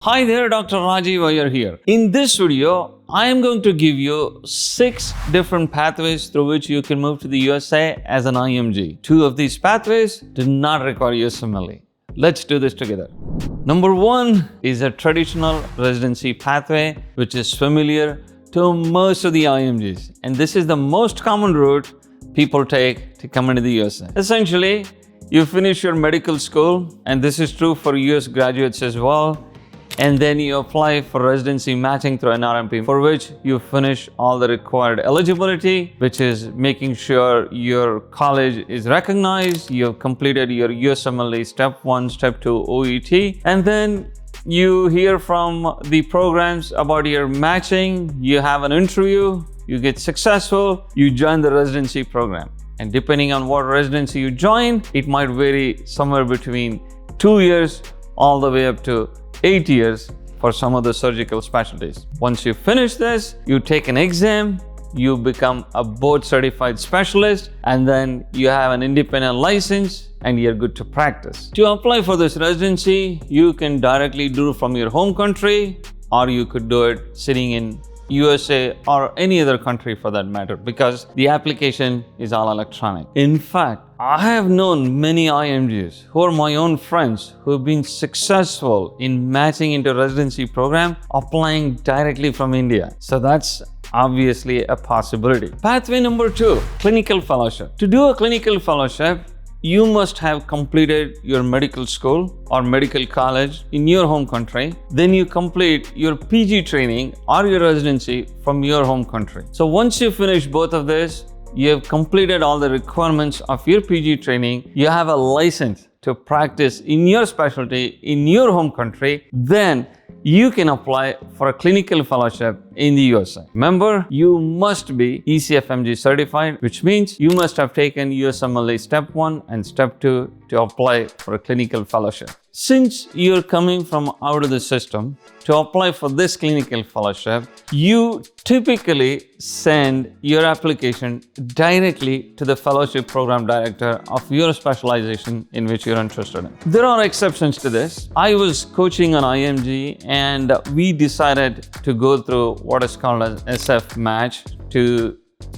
Hi there, Dr. Rajiv Iyer here. In this video, I am going to give you 6 different pathways through which you can move to the USA as an IMG. 2 of these pathways do not require USMLE. Let's do this together. Number 1 is a traditional residency pathway, which is familiar to most of the IMGs. And this is the most common route people take to come into the USA. Essentially, you finish your medical school, and this is true for US graduates as well. And then you apply for residency matching through NRMP, for which you finish all the required eligibility, which is making sure your college is recognized, you have completed your USMLE Step 1, Step 2 OET, and then you hear from the programs about your matching, you have an interview, you get successful, you join the residency program. And depending on what residency you join, it might vary somewhere between 2 years all the way up to 8 years for some of the surgical specialties. Once you finish this, you take an exam, you become a board certified specialist, and then you have an independent license and you're good to practice. To apply for this residency, you can directly do it from your home country, or you could do it sitting in USA or any other country for that matter, because the application is all electronic. In fact, I have known many IMGs who are my own friends who have been successful in matching into residency program applying directly from India. So that's obviously a possibility. Pathway number 2, clinical fellowship. To do a clinical fellowship, you must have completed your medical school or medical college in your home country. Then you complete your PG training or your residency from your home country. So once you finish both of this, you have completed all the requirements of your PG training, you have a license to practice in your specialty in your home country, then you can apply for a clinical fellowship in the USA. Remember, you must be ECFMG certified, which means you must have taken USMLE Step 1 and Step 2 to apply for a clinical fellowship. Since you're coming from out of the system, to apply for this clinical fellowship, you typically send your application directly to the fellowship program director of your specialization in which you're interested in. There are exceptions to this. I was coaching an IMG and we decided to go through what is called as SF match to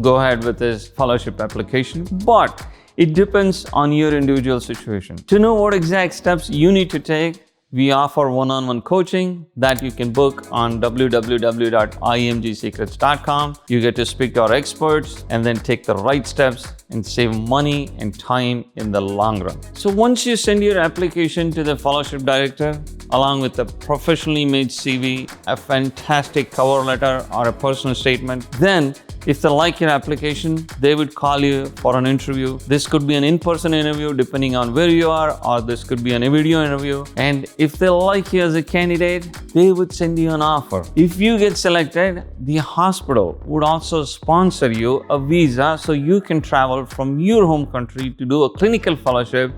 go ahead with this fellowship application. But it depends on your individual situation. To know what exact steps you need to take, we offer one-on-one coaching that you can book on www.imgsecrets.com. You get to speak to our experts and then take the right steps and save money and time in the long run. So once you send your application to the fellowship director, along with a professionally made CV, a fantastic cover letter or a personal statement, then if they like your application, they would call you for an interview. This could be an in-person interview depending on where you are, or this could be a video interview. And if they like you as a candidate, they would send you an offer. If you get selected, the hospital would also sponsor you a visa so you can travel from your home country to do a clinical fellowship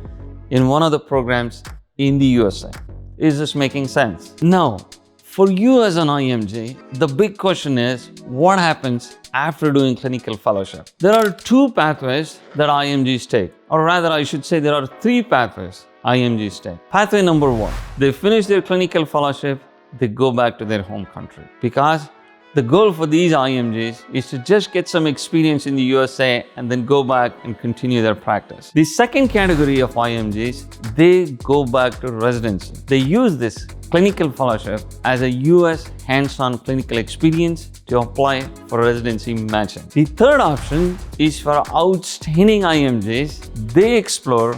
in one of the programs in the USA. Is this making sense? Now, for you as an IMG, the big question is, what happens after doing clinical fellowship? There are 2 pathways that IMGs take, or rather I should say there are 3 pathways IMGs take. Pathway number 1, they finish their clinical fellowship, they go back to their home country, because the goal for these IMGs is to just get some experience in the USA and then go back and continue their practice. The second category of IMGs, they go back to residency. They use this clinical fellowship as a US hands-on clinical experience to apply for residency matching. The third option is for outstanding IMGs. They explore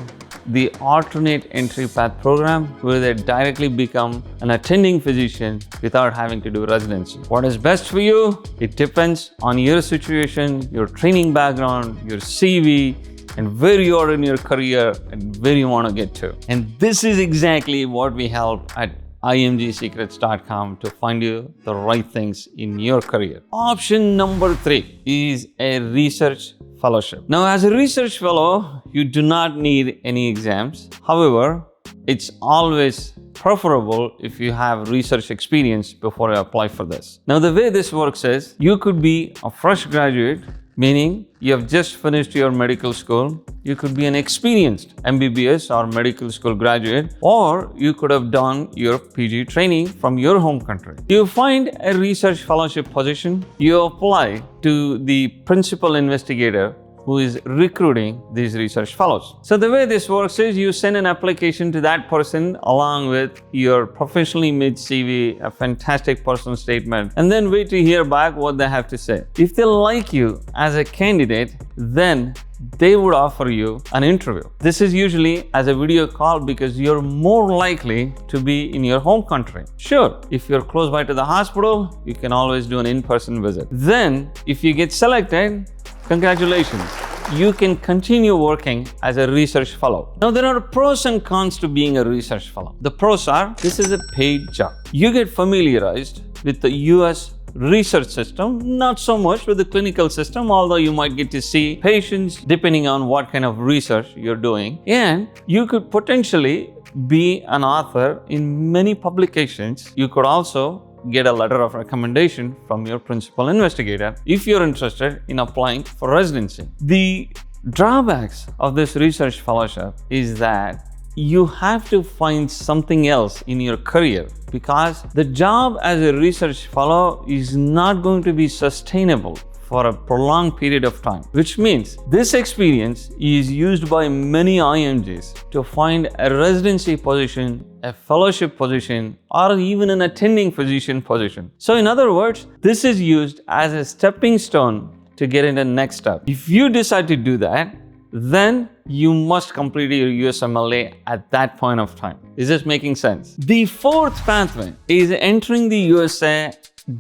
the alternate entry path program where they directly become an attending physician without having to do residency. What is best for you? It depends on your situation, your training background, your CV, and where you are in your career and where you want to get to. And this is exactly what we help at IMGsecrets.com to find you the right things in your career. Option number 3 is a research fellowship. Now, as a research fellow, you do not need any exams. However, it's always preferable if you have research experience before you apply for this. Now, the way this works is you could be a fresh graduate meaning you have just finished your medical school. You could be an experienced MBBS or medical school graduate, or you could have done your PG training from your home country. You find a research fellowship position, you apply to the principal investigator who is recruiting these research fellows. So the way this works is you send an application to that person along with your professionally made CV, a fantastic personal statement, and then wait to hear back what they have to say. If they like you as a candidate, then they would offer you an interview. This is usually as a video call because you're more likely to be in your home country. Sure, if you're close by to the hospital, you can always do an in-person visit. Then, if you get selected, congratulations. You can continue working as a research fellow. Now, there are pros and cons to being a research fellow. The pros are, this is a paid job. You get familiarized with the US research system, not so much with the clinical system, although you might get to see patients depending on what kind of research you're doing. And you could potentially be an author in many publications. You could also get a letter of recommendation from your principal investigator if you're interested in applying for residency. The drawbacks of this research fellowship is that you have to find something else in your career, because the job as a research fellow is not going to be sustainable for a prolonged period of time, which means this experience is used by many IMGs to find a residency position, a fellowship position, or even an attending physician position. So in other words, this is used as a stepping stone to get in the next step. If you decide to do that, then you must complete your USMLE at that point of time. Is this making sense? The fourth pathway is entering the USA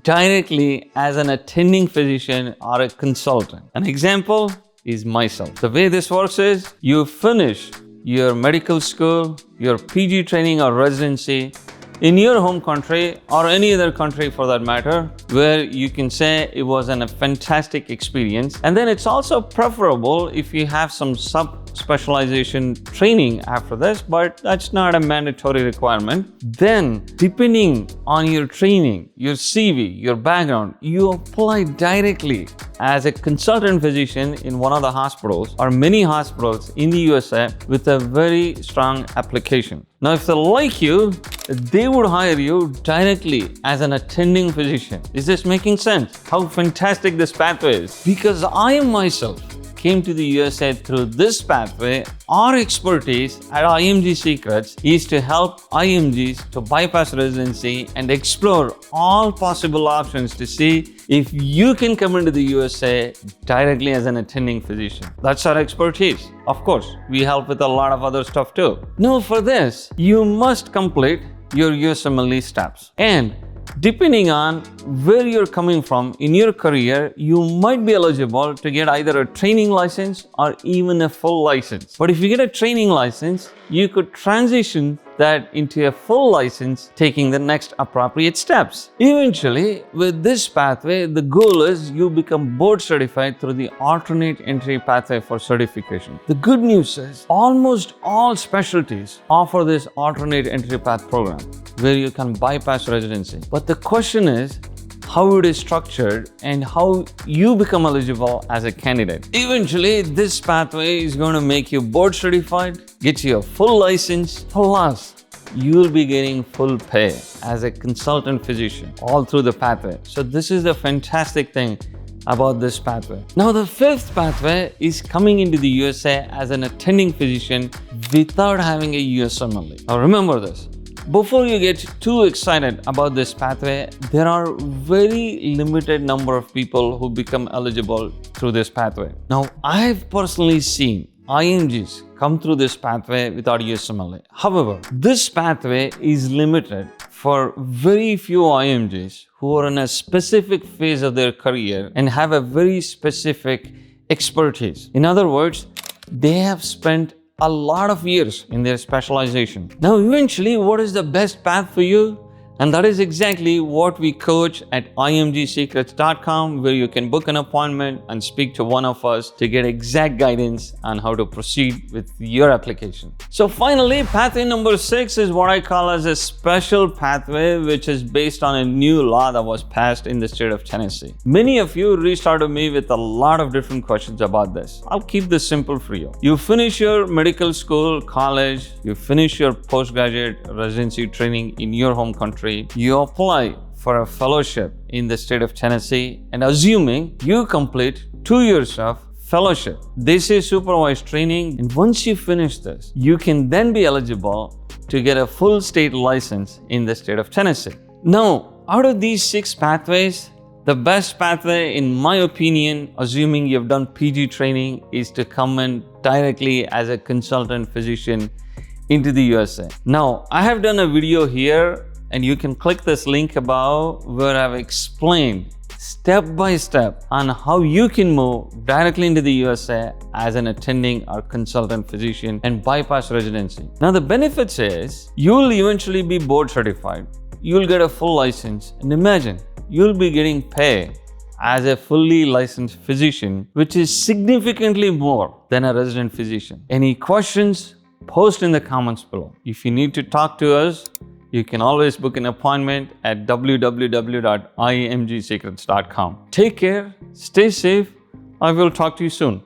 directly as an attending physician or a consultant. An example is myself. The way this works is you finish your medical school, your PG training or residency in your home country or any other country for that matter, where you can say it was a fantastic experience. And then it's also preferable if you have some sub-specialization training after this, but that's not a mandatory requirement. Then, depending on your training, your CV, your background, you apply directly as a consultant physician in one of the hospitals or many hospitals in the USA with a very strong application. Now, if they like you, they would hire you directly as an attending physician. Is this making sense? How fantastic this pathway is? Because I myself came to the USA through this pathway. Our expertise at IMG Secrets is to help IMGs to bypass residency and explore all possible options to see if you can come into the USA directly as an attending physician. That's our expertise. Of course, we help with a lot of other stuff too. Now, for this, you must complete your USMLE steps. And depending on where you're coming from in your career, you might be eligible to get either a training license or even a full license. But if you get a training license, you could transition that into a full license, taking the next appropriate steps. Eventually, with this pathway, the goal is you become board certified through the alternate entry pathway for certification. The good news is almost all specialties offer this alternate entry path program where you can bypass residency. But the question is how it is structured and how you become eligible as a candidate. Eventually, this pathway is going to make you board certified, get you a full license, plus you'll be getting full pay as a consultant physician all through the pathway. So this is the fantastic thing about this pathway. Now, the fifth pathway is coming into the USA as an attending physician without having a USMLE. Now, remember this. Before you get too excited about this pathway, there are very limited number of people who become eligible through this pathway. Now, I've personally seen IMGs come through this pathway without USMLE. However, this pathway is limited for very few IMGs who are in a specific phase of their career and have a very specific expertise. In other words, they have spent a lot of years in their specialization. Now, eventually, what is the best path for you? And that is exactly what we coach at IMGsecrets.com, where you can book an appointment and speak to one of us to get exact guidance on how to proceed with your application. So finally, pathway number 6 is what I call as a special pathway, which is based on a new law that was passed in the state of Tennessee. Many of you reached out to me with a lot of different questions about this. I'll keep this simple for you. You finish your medical school, college, you finish your postgraduate residency training in your home country, you apply for a fellowship in the state of Tennessee, and assuming you complete 2 years of fellowship, this is supervised training, and once you finish this, you can then be eligible to get a full state license in the state of Tennessee. Now, out of these 6 pathways, the best pathway, in my opinion, assuming you've done PG training, is to come in directly as a consultant physician into the USA. Now, I have done a video here, and you can click this link above, where I've explained step by step on how you can move directly into the USA as an attending or consultant physician and bypass residency. Now, the benefits is you'll eventually be board certified. You'll get a full license, and imagine you'll be getting paid as a fully licensed physician, which is significantly more than a resident physician. Any questions? Post in the comments below. If you need to talk to us, you can always book an appointment at www.imgsecrets.com. Take care, stay safe. I will talk to you soon.